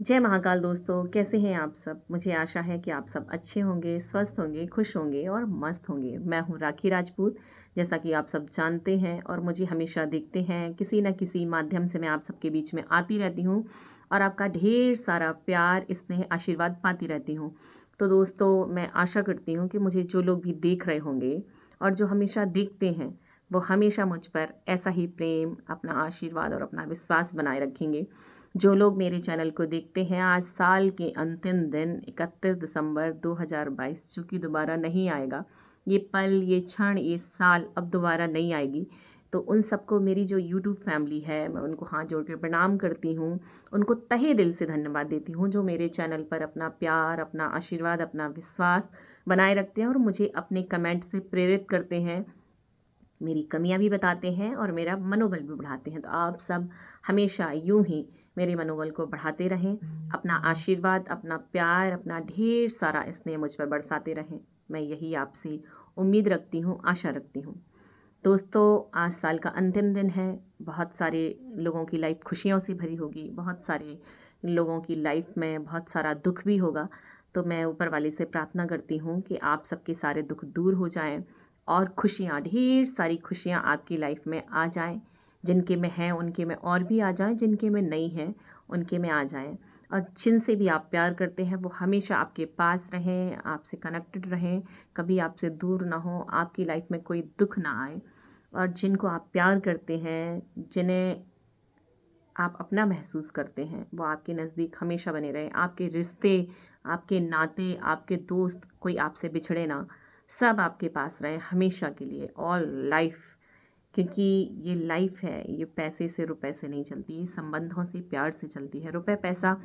जय महाकाल दोस्तों, कैसे हैं आप सब। मुझे आशा है कि आप सब अच्छे होंगे, स्वस्थ होंगे, खुश होंगे और मस्त होंगे। मैं हूं राखी राजपूत। जैसा कि आप सब जानते हैं और मुझे हमेशा देखते हैं, किसी न किसी माध्यम से मैं आप सबके बीच में आती रहती हूं और आपका ढेर सारा प्यार, स्नेह, आशीर्वाद पाती रहती हूं। तो दोस्तों, मैं आशा करती हूँ कि मुझे जो लोग भी देख रहे होंगे और जो हमेशा देखते हैं, वो हमेशा मुझ पर ऐसा ही प्रेम, अपना आशीर्वाद और अपना विश्वास बनाए रखेंगे। जो लोग मेरे चैनल को देखते हैं, आज साल के अंतिम दिन 31 दिसंबर 2022, जो कि दोबारा नहीं आएगा, ये पल, ये क्षण, ये साल अब दोबारा नहीं आएगी। तो उन सबको, मेरी जो यूट्यूब फैमिली है, मैं उनको हाथ जोड़ के प्रणाम करती हूँ। उनको तहे दिल से धन्यवाद देती हूँ, जो मेरे चैनल पर अपना प्यार, अपना आशीर्वाद, अपना विश्वास बनाए रखते हैं और मुझे अपने कमेंट से प्रेरित करते हैं, मेरी कमियां भी बताते हैं और मेरा मनोबल भी बढ़ाते हैं। तो आप सब हमेशा यूं ही मेरे मनोबल को बढ़ाते रहें, अपना आशीर्वाद, अपना प्यार, अपना ढेर सारा स्नेह मुझ पर बरसाते रहें। मैं यही आपसे उम्मीद रखती हूँ, आशा रखती हूँ। दोस्तों, आज साल का अंतिम दिन है। बहुत सारे लोगों की लाइफ खुशियों से भरी होगी, बहुत सारे लोगों की लाइफ में बहुत सारा दुख भी होगा। तो मैं ऊपर वाले से प्रार्थना करती हूँ कि आप सबके सारे दुख दूर हो जाएं और खुशियाँ, ढेर सारी खुशियाँ आपकी लाइफ में आ जाएं। जिनके में हैं उनके में और भी आ जाएं, जिनके में नहीं हैं उनके में आ जाएं। और जिनसे भी आप प्यार करते हैं वो हमेशा आपके पास रहें, आपसे कनेक्टेड रहें, कभी आपसे दूर ना हो, आपकी लाइफ में कोई दुख ना आए। और जिनको आप प्यार करते हैं, जिन्हें आप अपना महसूस करते हैं, वो आपके नज़दीक हमेशा बने रहें। आपके रिश्ते, आपके नाते, आपके दोस्त, कोई आपसे बिछड़े ना, सब आपके पास रहें हमेशा के लिए, ऑल लाइफ। क्योंकि ये लाइफ है, ये पैसे से, रुपए से नहीं चलती, ये संबंधों से, प्यार से चलती है। रुपए पैसा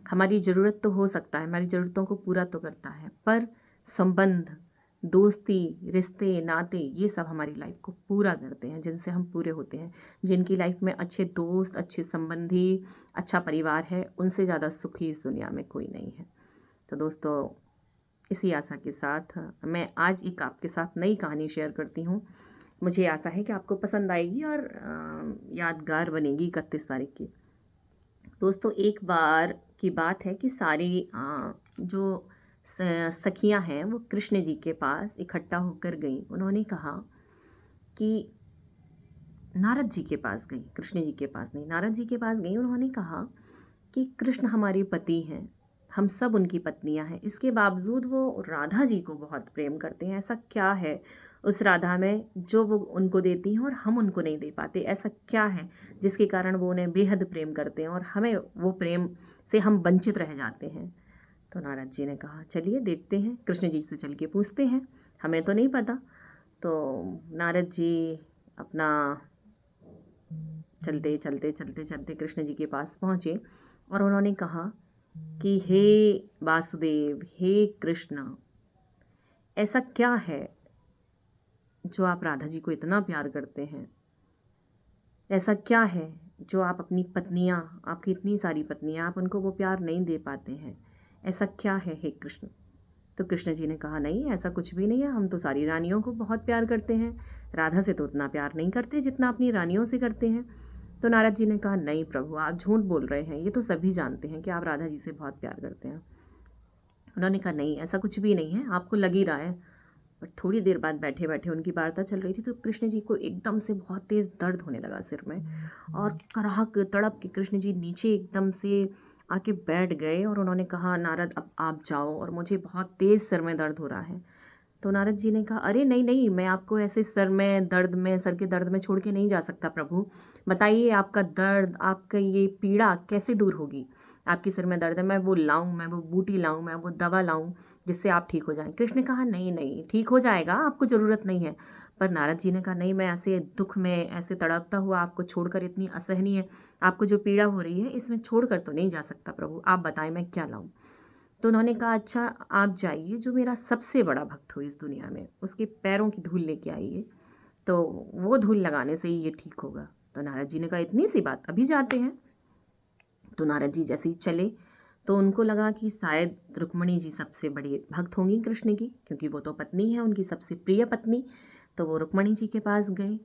हमारी ज़रूरत तो हो सकता है, हमारी ज़रूरतों को पूरा तो करता है, पर संबंध, दोस्ती, रिश्ते, नाते, ये सब हमारी लाइफ को पूरा करते हैं, जिनसे हम पूरे होते हैं। जिनकी लाइफ में अच्छे दोस्त, अच्छे संबंधी, अच्छा परिवार है, उनसे ज़्यादा सुखी इस दुनिया में कोई नहीं है। तो दोस्तों, इसी आशा के साथ मैं आज एक आपके साथ नई कहानी शेयर करती हूँ। मुझे आशा है कि आपको पसंद आएगी और यादगार बनेगी 31 तारीख की। दोस्तों, एक बार की बात है कि सारी जो सखियां हैं वो कृष्ण जी के पास इकट्ठा होकर गई। उन्होंने कहा कि नारद जी के पास गई, कृष्ण जी के पास नहीं, नारद जी के पास गई। उन्होंने कहा कि कृष्ण हमारे पति हैं, हम सब उनकी पत्नियां हैं, इसके बावजूद वो राधा जी को बहुत प्रेम करते हैं। ऐसा क्या है उस राधा में जो वो उनको देती हैं और हम उनको नहीं दे पाते? ऐसा क्या है जिसके कारण वो उन्हें बेहद प्रेम करते हैं और हमें वो प्रेम से हम वंचित रह जाते हैं? तो नारद जी ने कहा, चलिए देखते हैं, कृष्ण जी से चल के पूछते हैं, हमें तो नहीं पता। तो नारद जी अपना चलते चलते चलते चलते कृष्ण जी के पास पहुँचे और उन्होंने कहा कि हे वासुदेव, हे कृष्ण, ऐसा क्या है जो आप राधा जी को इतना प्यार करते हैं? ऐसा क्या है जो आप अपनी पत्नियां, आपकी इतनी सारी पत्नियां, आप उनको वो प्यार नहीं दे पाते हैं? ऐसा क्या है हे कृष्ण? तो कृष्ण जी ने कहा, नहीं, ऐसा कुछ भी नहीं है, हम तो सारी रानियों को बहुत प्यार करते हैं, राधा से तो उतना प्यार नहीं करते जितना अपनी रानियों से करते हैं। तो नारद जी ने कहा, नहीं प्रभु, आप झूठ बोल रहे हैं, ये तो सभी जानते हैं कि आप राधा जी से बहुत प्यार करते हैं। उन्होंने कहा, नहीं, ऐसा कुछ भी नहीं है, आपको लग ही रहा है। और थोड़ी देर बाद बैठे बैठे उनकी वार्ता चल रही थी तो कृष्ण जी को एकदम से बहुत तेज़ दर्द होने लगा सिर में, और कराह के तड़प के कृष्ण जी नीचे एकदम से आके बैठ गए और उन्होंने कहा, नारद अब आप जाओ और मुझे बहुत तेज़ सिर में दर्द हो रहा है। तो नारद जी ने कहा, अरे नहीं नहीं, मैं आपको ऐसे सर में दर्द में, सर के दर्द में छोड़ के नहीं जा सकता प्रभु। बताइए, आपका दर्द, आपका ये पीड़ा कैसे दूर होगी? आपके सिर में दर्द है, मैं वो लाऊं, मैं वो बूटी लाऊं, मैं वो दवा लाऊं जिससे आप ठीक हो जाएं? कृष्ण ने कहा, नहीं नहीं, ठीक हो जाएगा, आपको ज़रूरत नहीं है। पर नारद जी ने कहा, नहीं, मैं ऐसे दुख में, ऐसे तड़पता हुआ आपको छोड़कर, इतनी असहनीय आपको जो पीड़ा हो रही है, इसमें छोड़कर तो नहीं जा सकता प्रभु, आप बताएं मैं क्या लाऊं? तो उन्होंने कहा, अच्छा आप जाइए, जो मेरा सबसे बड़ा भक्त हो इस दुनिया में, उसके पैरों की धूल लेके आइए, तो वो धूल लगाने से ही ये ठीक होगा। तो नारद जी ने कहा, इतनी सी बात, अभी जाते हैं। तो नारद जी जैसे ही चले तो उनको लगा कि शायद रुक्मणी जी सबसे बड़ी भक्त होंगी कृष्ण की, क्योंकि वो तो पत्नी है, उनकी सबसे प्रिय पत्नी। तो वो रुक्मणी जी के पास गए।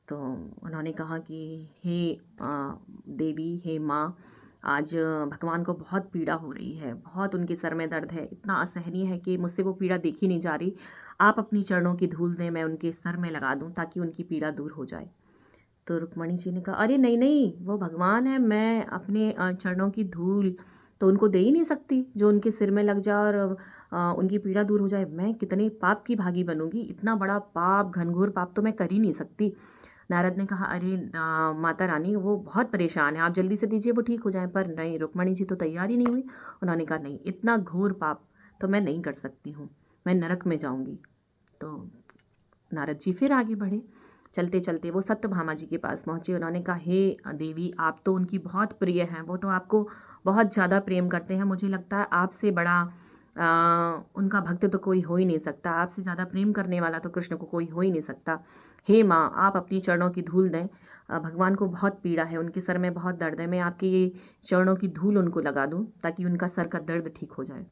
तो उन्होंने कहा कि हे देवी, हे माँ, आज भगवान को बहुत पीड़ा हो रही है, बहुत उनके सर में दर्द है, इतना असहनीय है कि मुझसे वो पीड़ा देखी नहीं जा रही। आप अपनी चरणों की धूल दें, मैं उनके सर में लगा दूं ताकि उनकी पीड़ा दूर हो जाए। तो रुक्मणी जी ने कहा, अरे नहीं नहीं, वो भगवान है, मैं अपने चरणों की धूल तो उनको दे ही नहीं सकती जो उनके सिर में लग जाए और उनकी पीड़ा दूर हो जाए। मैं कितने पाप की भागी बनूंगी, इतना बड़ा पाप, घनघोर पाप तो मैं कर ही नहीं सकती। नारद ने कहा, अरे माता रानी, वो बहुत परेशान है, आप जल्दी से दीजिए, वो ठीक हो जाए। पर नहीं, रुक्मणी जी तो तैयार ही नहीं हुई। उन्होंने कहा, नहीं, इतना घोर पाप तो मैं नहीं कर सकती हूँ, मैं नरक में जाऊँगी। तो नारद जी फिर आगे बढ़े। चलते चलते वो सत्यभामा जी के पास पहुँचे। उन्होंने कहा, हे देवी, आप तो उनकी बहुत प्रिय हैं, वो तो आपको बहुत ज़्यादा प्रेम करते हैं। मुझे लगता है आपसे बड़ा उनका भक्त तो कोई हो ही नहीं सकता, आपसे ज़्यादा प्रेम करने वाला तो कृष्ण को कोई हो ही नहीं सकता। हे माँ, आप अपनी चरणों की धूल दें, भगवान को बहुत पीड़ा है, उनके सर में बहुत दर्द है, मैं आपके ये चरणों की धूल उनको लगा दूँ ताकि उनका सर का दर्द ठीक हो जाए।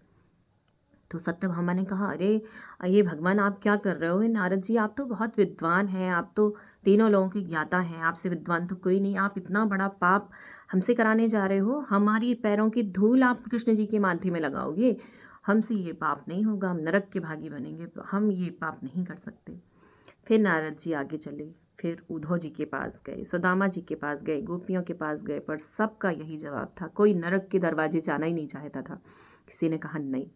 तो सत्यभामा ने कहा, अरे ये भगवान, आप क्या कर रहे हो? नारद जी, आप तो बहुत विद्वान हैं, आप तो तीनों लोगों के ज्ञाता हैं, आपसे विद्वान तो कोई नहीं, आप इतना बड़ा पाप हमसे कराने जा रहे हो? हमारी पैरों की धूल आप कृष्ण जी के माथे में लगाओगे? हमसे ये पाप नहीं होगा, हम नरक के भागी बनेंगे, हम ये पाप नहीं कर सकते। फिर नारद जी आगे चले, फिर उद्धव जी के पास गए, सुदामा जी के पास गए, गोपियों के पास गए, पर सबका यही जवाब था, कोई नरक के दरवाजे जाना ही नहीं चाहता था। किसी ने कहा नहीं।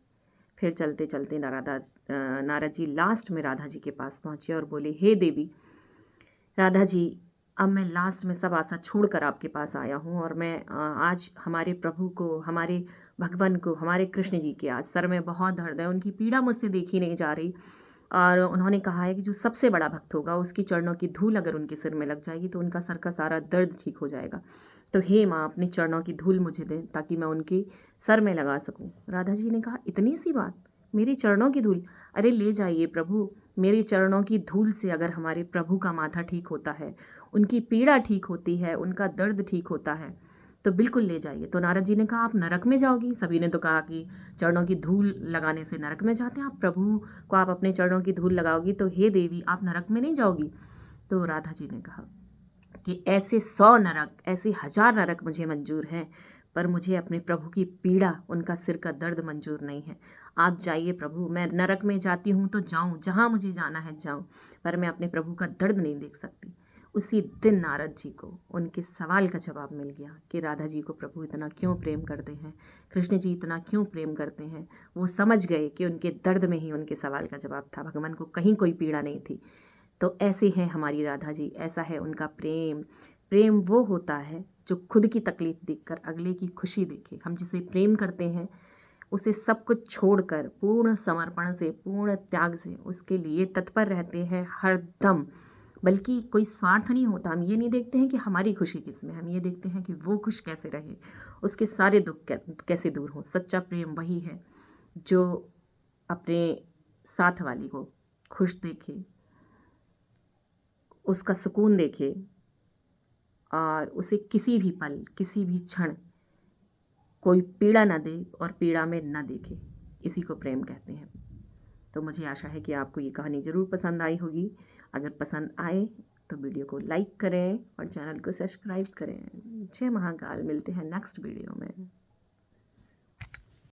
फिर चलते चलते नारद जी लास्ट में राधा जी के पास पहुँचे और बोले, हे देवी राधा जी, अब मैं लास्ट में सब आशा छोड़कर आपके पास आया हूँ और मैं आज हमारे प्रभु को, हमारे भगवान को, हमारे कृष्ण जी के आज सर में बहुत दर्द है, उनकी पीड़ा मुझसे देखी नहीं जा रही। और उन्होंने कहा है कि जो सबसे बड़ा भक्त होगा उसकी चरणों की धूल अगर उनके सिर में लग जाएगी तो उनका सर का सारा दर्द ठीक हो जाएगा। तो हे माँ, अपनी चरणों की धूल मुझे दें ताकि मैं उनके सर में लगा सकूं। राधा जी ने कहा, इतनी सी बात, मेरी चरणों की धूल? अरे ले जाइए प्रभु, मेरी चरणों की धूल से अगर हमारे प्रभु का माथा ठीक होता है, उनकी पीड़ा ठीक होती है, उनका दर्द ठीक होता है, तो बिल्कुल ले जाइए। तो नारद जी ने कहा, आप नरक में जाओगी? सभी ने तो कहा कि चरणों की धूल लगाने से नरक में जाते हैं, आप प्रभु को आप अपने चरणों की धूल लगाओगी तो हे देवी, आप नरक में नहीं जाओगी? तो राधा जी ने कहा कि ऐसे 100 नरक, ऐसे 1000 नरक मुझे मंजूर हैं, पर मुझे अपने प्रभु की पीड़ा, उनका सिर का दर्द मंजूर नहीं है। आप जाइए प्रभु, मैं नरक में जाती हूँ तो जाऊँ, जहाँ मुझे जाना है जाऊँ, पर मैं अपने प्रभु का दर्द नहीं देख सकती। उसी दिन नारद जी को उनके सवाल का जवाब मिल गया कि राधा जी को प्रभु इतना क्यों प्रेम करते हैं, कृष्ण जी इतना क्यों प्रेम करते हैं। वो समझ गए कि उनके दर्द में ही उनके सवाल का जवाब था, भगवान को कहीं कोई पीड़ा नहीं थी। तो ऐसे हैं हमारी राधा जी, ऐसा है उनका प्रेम। प्रेम वो होता है जो खुद की तकलीफ़ देखकर अगले की खुशी देखे। हम जिसे प्रेम करते हैं उसे सब कुछ छोड़कर पूर्ण समर्पण से, पूर्ण त्याग से उसके लिए तत्पर रहते हैं हर दम। बल्कि कोई स्वार्थ नहीं होता, हम ये नहीं देखते हैं कि हमारी खुशी किस में, हम ये देखते हैं कि वो खुश कैसे रहे, उसके सारे दुख कैसे दूर हों। सच्चा प्रेम वही है जो अपने साथ वाली को खुश देखे, उसका सुकून देखे और उसे किसी भी पल, किसी भी क्षण कोई पीड़ा ना दे और पीड़ा में ना देखे। इसी को प्रेम कहते हैं। तो मुझे आशा है कि आपको ये कहानी ज़रूर पसंद आई होगी। अगर पसंद आए तो वीडियो को लाइक करें और चैनल को सब्सक्राइब करें। जय महाकाल, मिलते हैं नेक्स्ट वीडियो में।